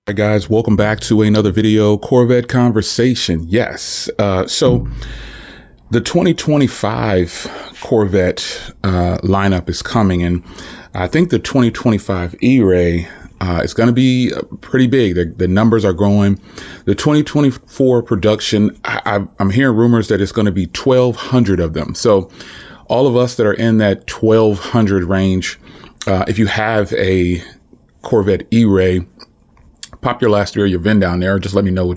Hi guys, welcome back to another video, Corvette conversation. Yes, so the 2025 Corvette lineup is coming, and I think the 2025 E-Ray is going to be pretty big. The numbers are growing. The 2024 production, I'm hearing rumors that it's going to be 1,200 of them. So all of us that are in that 1,200 range, if you have a Corvette E-Ray, pop your last year, your VIN down there. Just let me know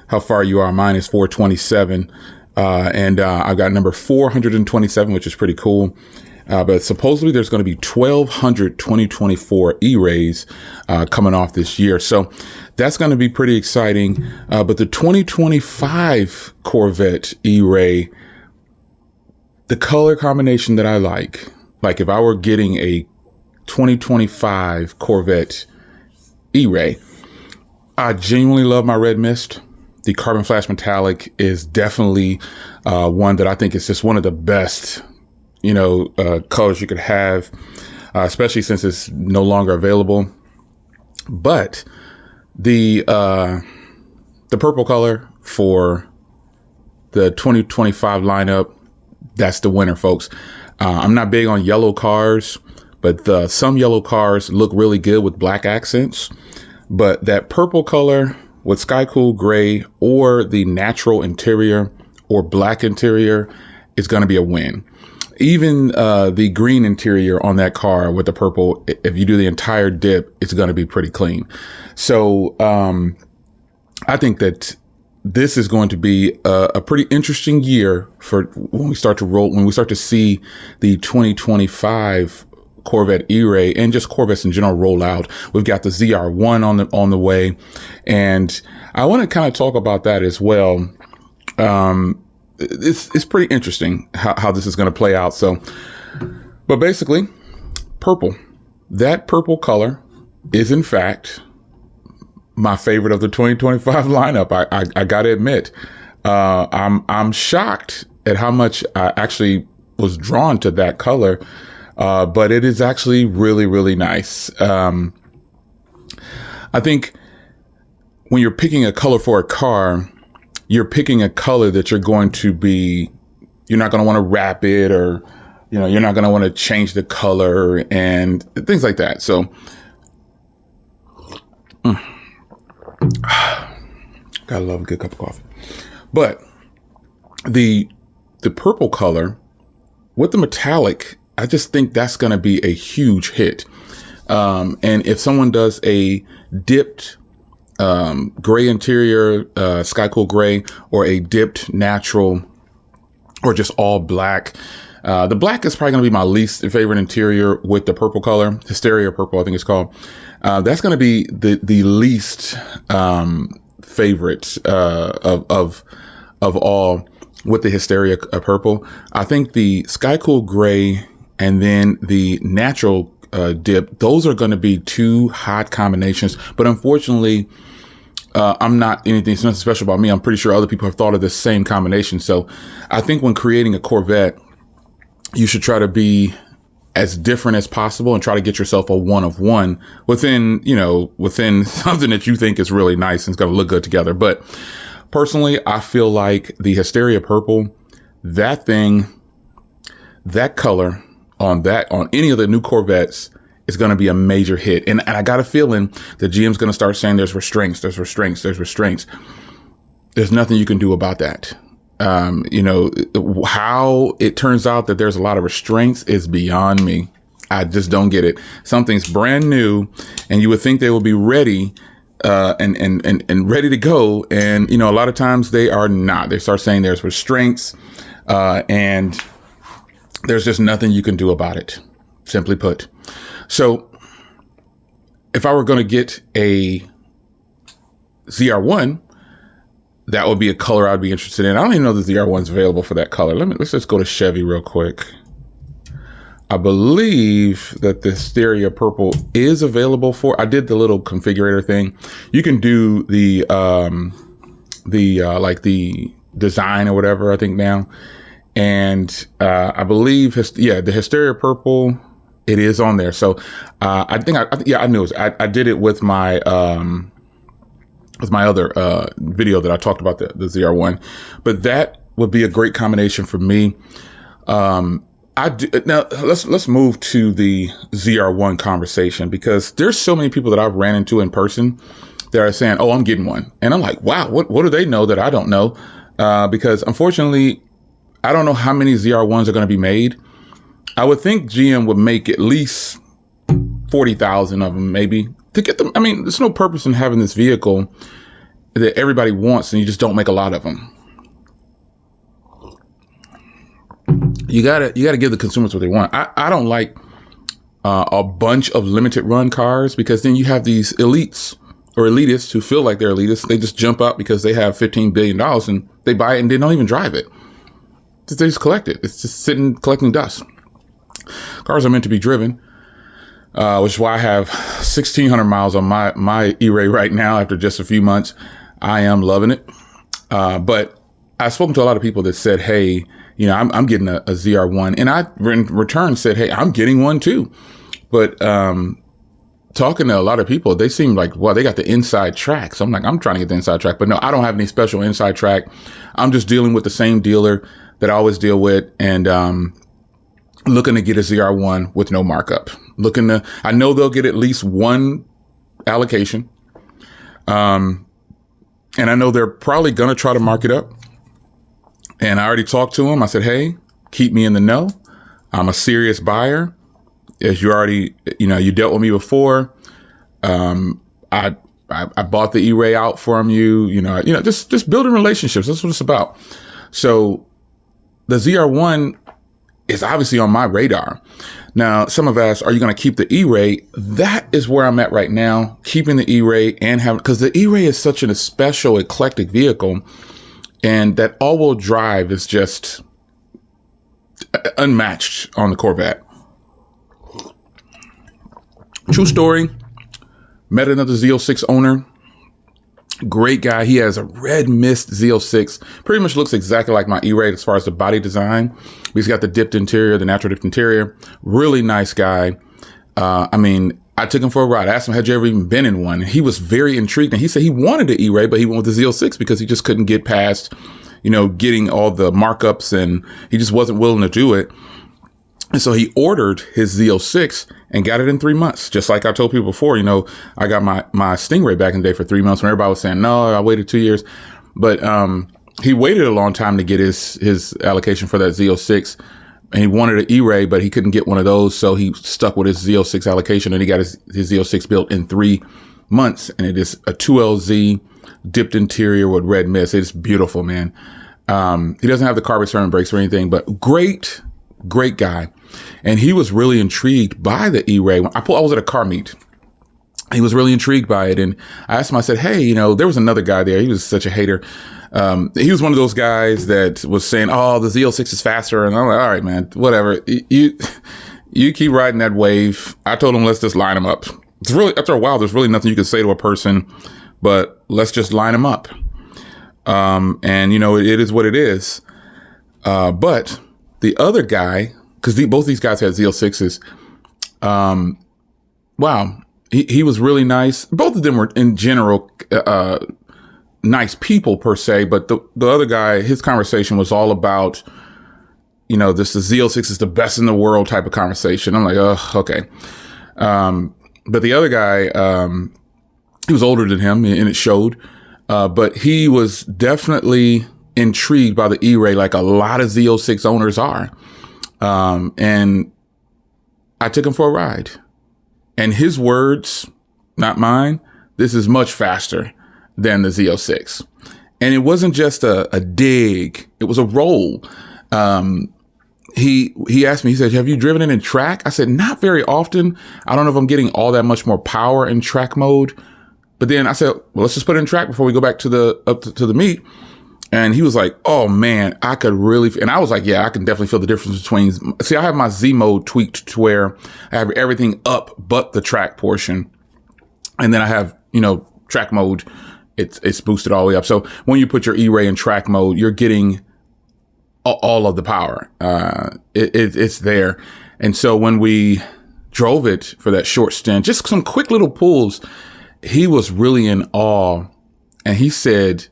how far you are. Mine is 427. And I've got number 427, which is pretty cool. But supposedly there's going to be 1,200 2024 E-Rays coming off this year. So that's going to be pretty exciting. But the 2025 Corvette E-Ray, the color combination that I like if I were getting a 2025 Corvette E-Ray, I genuinely love my red mist. The carbon flash metallic is definitely one that I think is just one of the best, colors you could have, especially since it's no longer available. But the purple color for the 2025 lineup, that's the winner, folks. I'm not big on yellow cars, but some yellow cars look really good with black accents. But that purple color with sky cool gray or the natural interior or black interior is going to be a win. Even the green interior on that car with the purple, if you do the entire dip, it's going to be pretty clean. So I think that this is going to be a pretty interesting year for when we start to see the 2025 Corvette E-Ray and just Corvettes in general roll out. We've got the ZR1 on the way, and I want to kind of talk about that as well. It's pretty interesting how this is going to play out. So, but basically, purple. That purple color is in fact my favorite of the 2025 lineup. I got to admit, I'm shocked at how much I actually was drawn to that color. But it is actually really, really nice. I think when you're picking a color for a car, you're picking a color that you're not going to want to wrap it, or, you're not going to want to change the color and things like that. So, gotta love a good cup of coffee. But the purple color with the metallic, I just think that's going to be a huge hit. And if someone does a dipped gray interior, sky cool gray, or a dipped natural, or just all black, the black is probably going to be my least favorite interior with the purple color. Hysteria purple, I think it's called. That's going to be the least favorite of all with the Hysteria purple. I think the sky cool gray and then the natural dip, those are going to be two hot combinations. But unfortunately, it's nothing special about me. I'm pretty sure other people have thought of this same combination. So I think when creating a Corvette, you should try to be as different as possible and try to get yourself a one of one within something that you think is really nice and it's going to look good together. But personally, I feel like the Hysteria purple, that color on any of the new Corvettes is going to be a major hit. And I got a feeling that GM's going to start saying there's restraints. There's nothing you can do about that. How it turns out that there's a lot of restraints is beyond me. I just don't get it. Something's brand new and you would think they will be ready and ready to go. And, a lot of times they are not. They start saying there's restraints and there's just nothing you can do about it, simply put. So if I were going to get a ZR1, that would be a color I'd be interested in. I don't even know the ZR1's available for that color. Let's just go to Chevy real quick. I believe that the Hysteria purple is available I did the little configurator thing. You can do the design or whatever, I think now. And I believe, the Hysteria purple, it is on there. So I think I knew it. I did it with my with my other video that I talked about the ZR1, but that would be a great combination for me. Now let's move to the ZR1 conversation, because there's so many people that I've ran into in person that are saying, "Oh, I'm getting one," and I'm like, "Wow, what do they know that I don't know?" Because unfortunately, I don't know how many ZR1s are going to be made. I would think GM would make at least 40,000 of them, maybe, to get them. I mean, there's no purpose in having this vehicle that everybody wants and you just don't make a lot of them. You gotta give the consumers what they want. I don't like a bunch of limited run cars, because then you have these elites or elitists who feel like they're elitists. They just jump up because they have $15 billion and they buy it and they don't even drive it. They just collect it. It's just sitting collecting dust. Cars are meant to be driven, which is why I have 1,600 miles on my E-Ray right now after just a few months. I am loving it. But I've spoken to a lot of people that said, "Hey, you know, I'm getting a ZR1," and I in return said, "Hey, I'm getting one too." But talking to a lot of people, they seem like, well, they got the inside track. So I'm like, I'm trying to get the inside track, but no, I don't have any special inside track. I'm just dealing with the same dealer that I always deal with, and looking to get a ZR1 with no markup. I know they'll get at least one allocation, and I know they're probably gonna try to mark it up. And I already talked to them. I said, "Hey, keep me in the know. I'm a serious buyer. As you already, you dealt with me before. I bought the E-Ray out from you. Just building relationships. That's what it's about." So the ZR1 is obviously on my radar. Now, some have asked, "Are you going to keep the E-Ray?" That is where I'm at right now, keeping the E-Ray because the E-Ray is such a special, eclectic vehicle. And that all-wheel drive is just unmatched on the Corvette. True story. Met another Z06 owner. Great guy. He has a red mist Z06. Pretty much looks exactly like my E-Ray as far as the body design. He's got the dipped interior, the natural dipped interior. Really nice guy. I took him for a ride. I asked him, "Had you ever even been in one?" He was very intrigued. And he said he wanted the E-Ray, but he went with the Z06 because he just couldn't get past, getting all the markups, and he just wasn't willing to do it. And so he ordered his Z06 and got it in 3 months. Just like I told people before, I got my Stingray back in the day for 3 months when everybody was saying, "No, I waited 2 years." But he waited a long time to get his allocation for that Z06. And he wanted an E-Ray, but he couldn't get one of those. So he stuck with his Z06 allocation, and he got his Z06 built in 3 months. And it is a 2LZ dipped interior with red mist. It's beautiful, man. He doesn't have the carpet turn brakes or anything, but great guy. And he was really intrigued by the E-Ray. I was at a car meet. He was really intrigued by it. And I asked him, I said, "Hey, there was another guy there. He was such a hater. He was one of those guys that was saying, 'Oh, the Z06 is faster.' And I'm like, 'All right, man, whatever. You keep riding that wave.' I told him, let's just line them up. It's really, after a while, there's really nothing you can say to a person, but let's just line them up. And it is what it is. But the other guy, because both these guys had Z06s, wow, he was really nice. Both of them were in general, nice people per se, but the other guy, his conversation was all about, the Z06 is the best in the world type of conversation. I'm like, oh, okay. But the other guy, he was older than him, and it showed. But he was definitely intrigued by the E-Ray, like a lot of Z06 owners are. And I took him for a ride. And his words, not mine, "This is much faster than the Z06. And it wasn't just a dig. It was a roll. He asked me, he said, "Have you driven it in track?" I said, "Not very often. I don't know if I'm getting all that much more power in track mode." But then I said, "Well, let's just put it in track before we go back to the meet." And he was like, "Oh man, I could really," and I was like, "Yeah, I can definitely feel the difference between," see, I have my Z mode tweaked to where I have everything up but the track portion. And then I have, track mode. It's boosted all the way up. So when you put your E-Ray in track mode, you're getting all of the power. It's there. And so when we drove it for that short stint, just some quick little pulls, he was really in awe and he said,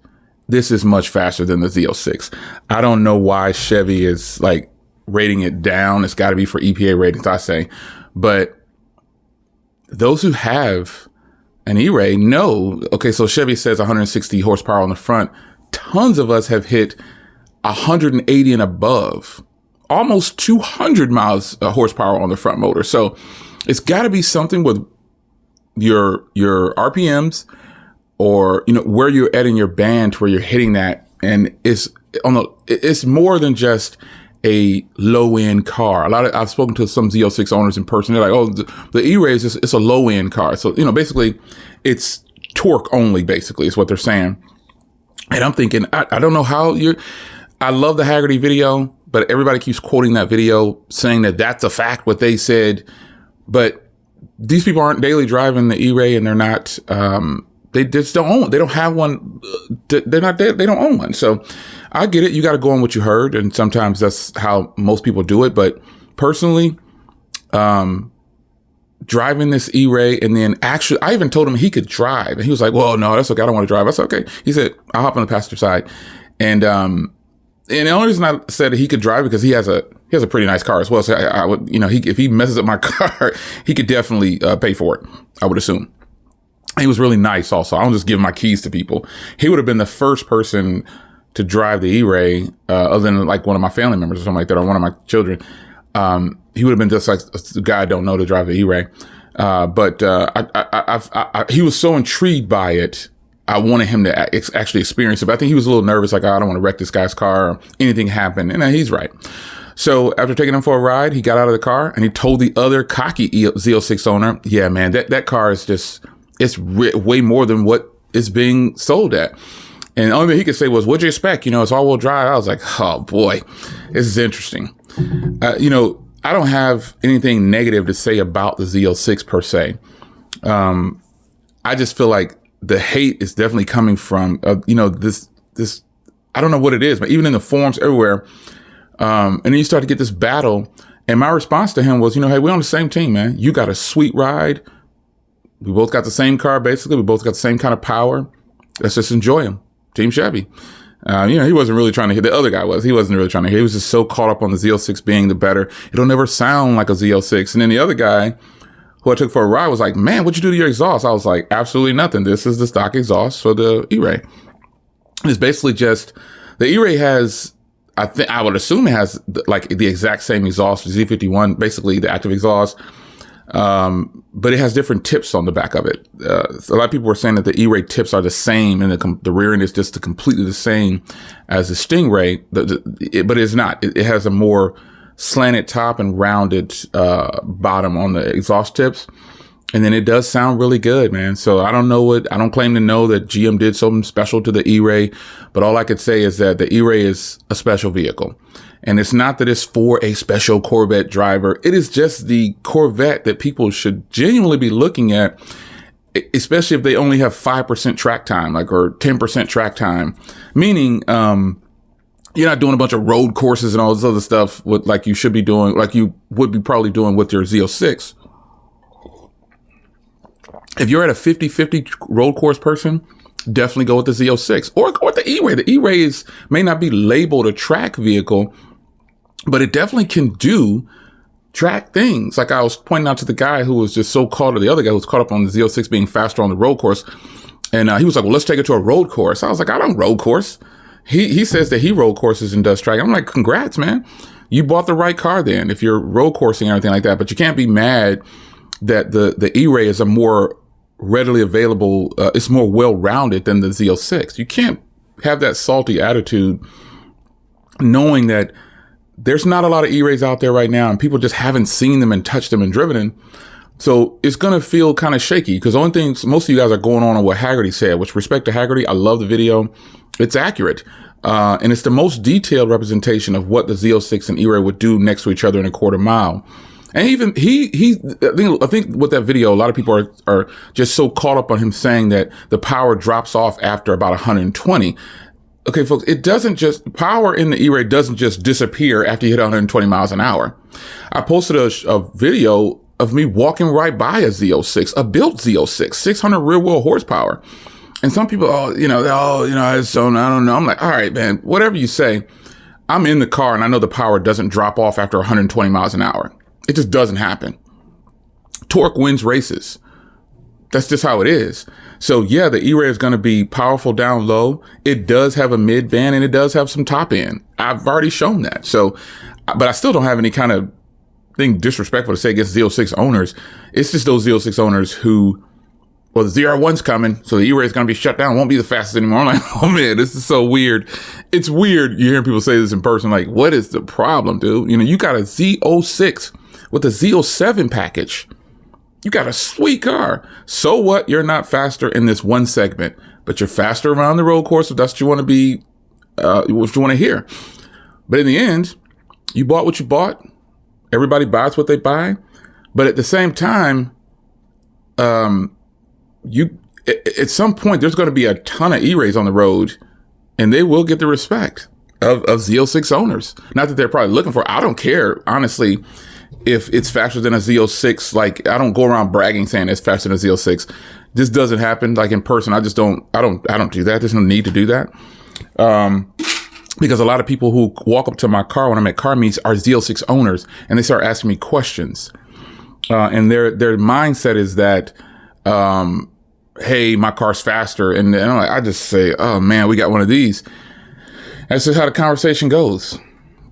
this is much faster than the Z06. I don't know why Chevy is like rating it down. It's got to be for EPA ratings, I say. But those who have an E-Ray know, okay, so Chevy says 160 horsepower on the front. Tons of us have hit 180 and above, almost 200 miles horsepower on the front motor. So it's got to be something with your RPMs, or, you know, where you're at in your band where you're hitting that. And it's more than just a low end car. I've spoken to some Z06 owners in person. They're like, oh, the E-Ray is it's a low end car. So, you know, basically it's torque only, basically is what they're saying. And I'm thinking, I don't know how I love the Haggerty video, but everybody keeps quoting that video saying that that's a fact, what they said. But these people aren't daily driving the E-Ray, and they're not, they just don't own it. They don't have one. They don't own one. So I get it. You got to go on what you heard. And sometimes that's how most people do it. But personally, driving this E-Ray, and then actually, I even told him he could drive, and he was like, well, no, that's okay. I don't want to drive. I said, okay. He said, I'll hop on the passenger side. And the only reason I said he could drive because he has a pretty nice car as well. So I would, you know, if he messes up my car, he could definitely pay for it, I would assume. He was really nice also. I don't just give my keys to people. He would have been the first person to drive the E-Ray, other than like one of my family members or something like that, or one of my children. He would have been just like a guy I don't know to drive the E-Ray. But he was so intrigued by it. I wanted him to actually experience it. But I think he was a little nervous, like, oh, I don't want to wreck this guy's car or anything happen. And he's right. So after taking him for a ride, he got out of the car and he told the other cocky Z06 owner, yeah, man, that car is just, it's way more than what it's being sold at. And the only thing he could say was, what'd you expect? You know, it's all-wheel drive. I was like, oh boy, this is interesting. You know, I don't have anything negative to say about the Z06 per se. I just feel like the hate is definitely coming from, you know, this, I don't know what it is, but even in the forums everywhere. And then you start to get this battle. And my response to him was, you know, hey, we're on the same team, man. You got a sweet ride. We both got the same car, basically. We both got the same kind of power. Let's just enjoy him. Team Chevy. You know, he wasn't really trying to hit. The other guy was. He wasn't really trying to hit. He was just so caught up on the Z06 being the better. It'll never sound like a Z06. And then the other guy who I took for a ride was like, man, what'd you do to your exhaust? I was like, absolutely nothing. This is the stock exhaust for the E-Ray. It's basically just, the E-Ray has, I would assume it has like the exact same exhaust as Z51, basically the active exhaust. But it has different tips on the back of it. So a lot of people were saying that the E-Ray tips are the same, and the rear end is just completely the same as the Stingray, but it's not. It has a more slanted top and rounded bottom on the exhaust tips. And then it does sound really good, man. So I don't claim to know that GM did something special to the E-Ray, but all I could say is that the E-Ray is a special vehicle. And it's not that it's for a special Corvette driver. It is just the Corvette that people should genuinely be looking at, especially if they only have 5% track time, or 10% track time, meaning, you're not doing a bunch of road courses and all this other stuff like you should be doing, like you would be probably doing with your Z06. If you're at a 50-50 road course person, definitely go with the Z06 or go with the E-Ray. The E-Ray may not be labeled a track vehicle, but it definitely can do track things. Like I was pointing out to the guy who was just so caught, or the other guy who was caught up on the Z06 being faster on the road course. And he was like, well, let's take it to a road course. I was like, I don't road course. He says that he road courses and does track. I'm like, congrats, man. You bought the right car then if you're road coursing and everything like that. But you can't be mad that the E-Ray is a more readily available, it's more well-rounded than the Z06. You can't have that salty attitude knowing that there's not a lot of E-Rays out there right now and people just haven't seen them and touched them and driven them. So it's going to feel kind of shaky because the only things most of you guys are going on what Haggerty said, which respect to Haggerty, I love the video. It's accurate. And it's the most detailed representation of what the Z06 and E-Ray would do next to each other in a quarter mile. And even I think with that video, a lot of people are just so caught up on him saying that the power drops off after about 120. Okay, folks, power in the E-Ray doesn't just disappear after you hit 120 miles an hour. I posted a video of me walking right by a Z06, a built Z06, 600 rear wheel horsepower. And some people, I just don't know. I'm like, all right, man, whatever you say. I'm in the car and I know the power doesn't drop off after 120 miles an hour. It just doesn't happen. Torque wins races. That's just how it is. So yeah, the E-Ray is going to be powerful down low. It does have a mid band and it does have some top end. I've already shown that. So, but I still don't have any kind of thing disrespectful to say against Z06 owners. It's just those Z06 owners who, well, the ZR1's coming, so the E-Ray is going to be shut down. It won't be the fastest anymore. I'm like, oh man, this is so weird. It's weird. You're hearing people say this in person. Like, what is the problem, dude? You got a Z06 with a Z07 package. You got a sweet car. So what? You're not faster in this one segment, but you're faster around the road course if that's what you want to be, what you want to hear. But in the end, you bought what you bought. Everybody buys what they buy. But at the same time, at some point, there's going to be a ton of E-Rays on the road, and they will get the respect of Z06 owners. Not that they're probably looking for. I don't care, honestly, if it's faster than a Z06. Like, I don't go around bragging saying it's faster than a Z06. This doesn't happen. Like in person, I don't do that. There's no need to do that. Because a lot of people who walk up to my car when I'm at car meets are Z06 owners, and they start asking me questions. And their mindset is that, hey, my car's faster. And I just say, oh man, we got one of these. That's just how the conversation goes.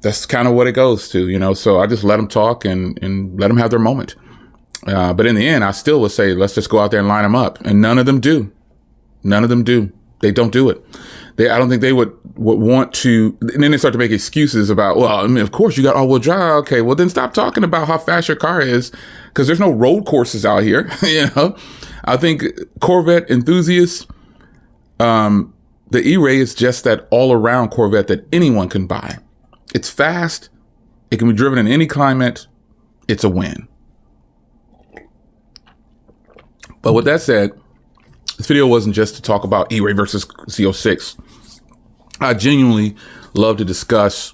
That's kind of what it goes to, so I just let them talk and let them have their moment. But in the end, I still would say, let's just go out there and line them up. And none of them do. None of them do. They don't do it. I don't think they would want to. And then they start to make excuses about, well, I mean, of course you got all-wheel drive. Okay, well then stop talking about how fast your car is, because there's no road courses out here. I think Corvette enthusiasts, the E-Ray is just that all-around Corvette that anyone can buy. It's fast. It can be driven in any climate. It's a win. But with that said, this video wasn't just to talk about E-Ray versus Z06. I genuinely love to discuss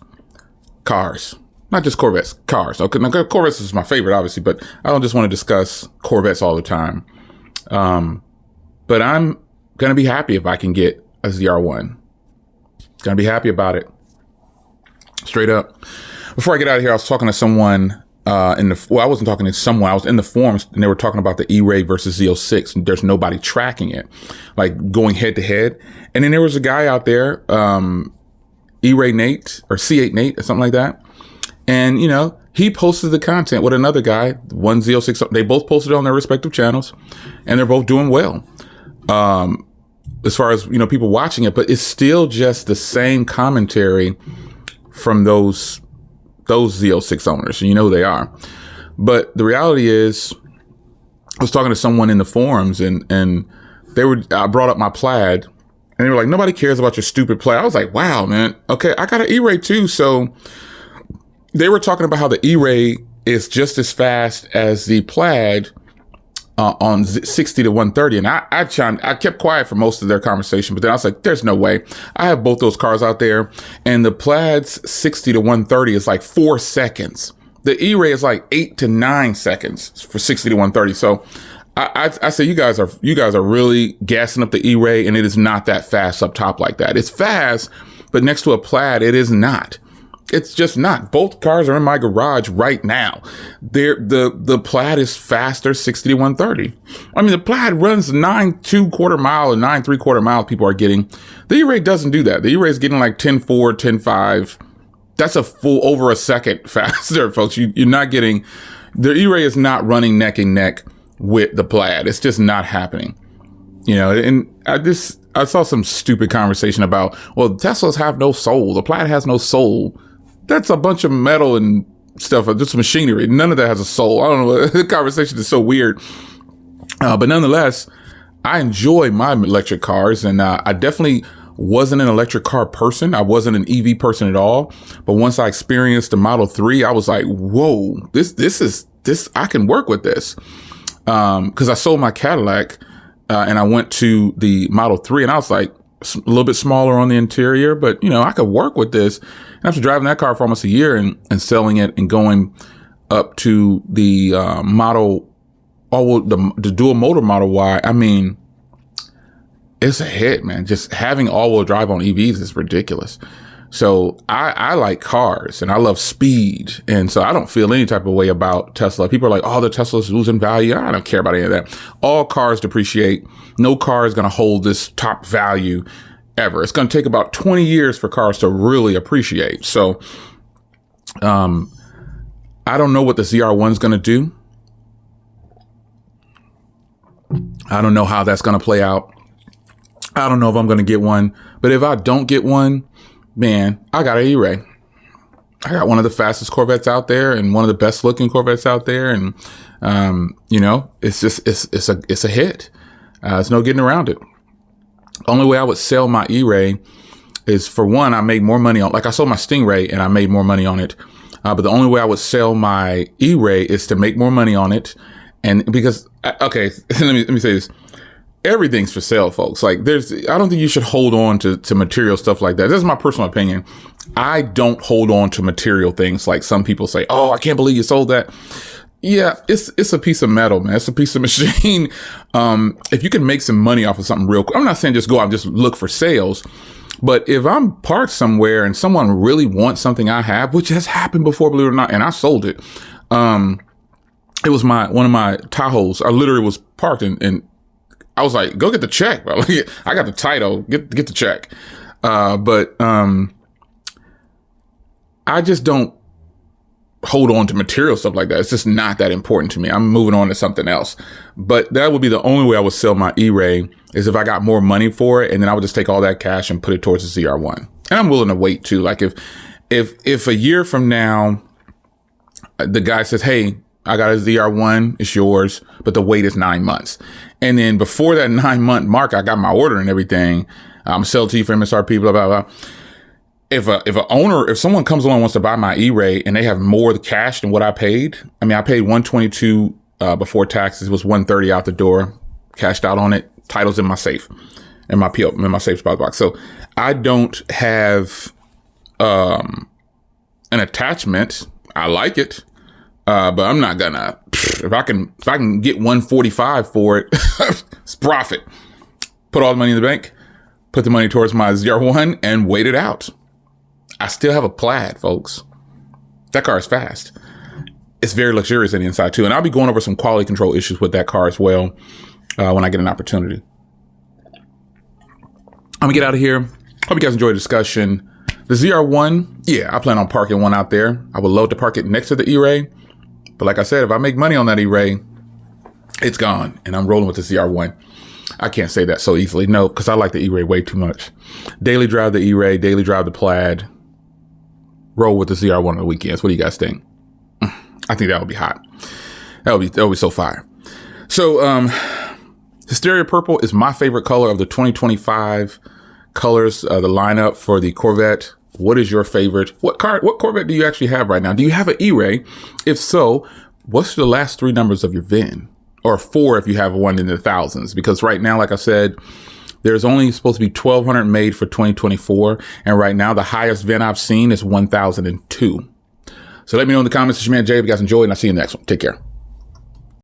cars, not just Corvettes, cars. Okay, now, Corvettes is my favorite, obviously, but I don't just want to discuss Corvettes all the time. But I'm going to be happy if I can get a ZR1. Going to be happy about it. Straight up. Before I get out of here, I was talking to someone I wasn't talking to someone. I was in the forums and they were talking about the E-Ray versus Z06, and there's nobody tracking it, like going head to head. And then there was a guy out there, E-Ray Nate or C8 Nate or something like that. And, he posted the content with another guy, one Z06. They both posted on their respective channels, and they're both doing well. As far as, people watching it, but it's still just the same commentary from those Z06 owners. Who they are. But the reality is, I was talking to someone in the forums and I brought up my Plaid, and they were like, nobody cares about your stupid Plaid. I was like, wow, man. Okay, I got an E-Ray too. So they were talking about how the E-Ray is just as fast as the Plaid on 60 to 130. And I kept quiet for most of their conversation, but then I was like, there's no way. I have both those cars out there, and the Plaid's 60 to 130 is like 4 seconds. The E-Ray is like 8 to 9 seconds for 60 to 130. So I say you guys are really gassing up the E-Ray, and it is not that fast up top like that. It's fast, but next to a Plaid, it is not. It's just not. Both cars are in my garage right now. The Plaid is faster, 60 to 130. I mean, the Plaid runs 9 2/4 mile and 9 3/4 miles people are getting. The E-Ray doesn't do that. The E-Ray is getting like 10.4, 10.5. That's a full over a second faster, folks. You're not getting, the E-Ray is not running neck and neck with the Plaid. It's just not happening. And I saw some stupid conversation about, well, Teslas have no soul. The Plaid has no soul. That's a bunch of metal and stuff, just machinery. None of that has a soul. I don't know. The conversation is so weird. But nonetheless, I enjoy my electric cars, and I definitely wasn't an electric car person. I wasn't an EV person at all. But once I experienced the Model 3, I was like, whoa, this, I can work with this. Cause I sold my Cadillac, and I went to the Model 3, and I was like, a little bit smaller on the interior, but I could work with this. And after driving that car for almost a year and selling it and going up to the the dual motor Model Y, I mean, it's a hit, man. Just having all-wheel drive on EVs is ridiculous. So I like cars and I love speed. And so I don't feel any type of way about Tesla. People are like, oh, the Tesla's losing value. I don't care about any of that. All cars depreciate. No car is going to hold this top value ever. It's going to take about 20 years for cars to really appreciate. So I don't know what the ZR1 is going to do. I don't know how that's going to play out. I don't know if I'm going to get one. But if I don't get one, man, I got an E-Ray. I got one of the fastest Corvettes out there and one of the best looking Corvettes out there. And, you know, it's a hit. There's no getting around it. Only way I would sell my E-Ray is, for one, I made more money on, like I sold my Stingray and I made more money on it. But the only way I would sell my E-Ray is to make more money on it. And because, okay, let me say this. Everything's for sale, folks. Like I don't think you should hold on to material stuff like that. This is my personal opinion. I don't hold on to material things like some people say, oh, I can't believe you sold that. Yeah, it's a piece of metal, man. It's a piece of machine. If you can make some money off of something real quick, I'm not saying just go out and just look for sales, but if I'm parked somewhere and someone really wants something I have, which has happened before, believe it or not, and I sold it. It was one of my Tahoes. I literally was parked and I was like, go get the check, bro. I got the title, get the check. But I just don't hold on to material stuff like that. It's just not that important to me. I'm moving on to something else. But that would be the only way I would sell my E-Ray, is if I got more money for it, and then I would just take all that cash and put it towards the ZR1. And I'm willing to wait too. Like if a year from now, the guy says, hey, I got a ZR1, it's yours, but the wait is 9 months. And then before that 9-month mark, I got my order and everything. I'm sell to you for MSRP, blah, blah, blah. If someone comes along and wants to buy my E-Ray and they have more cash than what I paid, I mean, I paid $122 before taxes, was $130 out the door, cashed out on it, titles in my safe, in my safe deposit box. So I don't have an attachment. I like it. But I'm not gonna, if I can get 145 for it, it's profit. Put all the money in the bank, put the money towards my ZR1 and wait it out. I still have a Plaid, folks. That car is fast. It's very luxurious on the inside too. And I'll be going over some quality control issues with that car as well, when I get an opportunity. I'm gonna get out of here. Hope you guys enjoyed the discussion. The ZR1, yeah, I plan on parking one out there. I would love to park it next to the E-Ray. But like I said, if I make money on that E-Ray, it's gone. And I'm rolling with the ZR1. I can't say that so easily. No, because I like the E-Ray way too much. Daily drive the E-Ray, daily drive the Plaid. Roll with the ZR1 on the weekends. What do you guys think? I think that would be hot. That would be so fire. So, Hysteria Purple is my favorite color of the 2025 colors, the lineup for the Corvette. What is your favorite? What Corvette do you actually have right now? Do you have an E-Ray? If so, what's the last 3 numbers of your VIN? Or 4 if you have one in the thousands. Because right now, like I said, there's only supposed to be 1,200 made for 2024. And right now, the highest VIN I've seen is 1,002. So let me know in the comments. It's your man Jay. If you guys enjoyed, and I'll see you in the next one. Take care.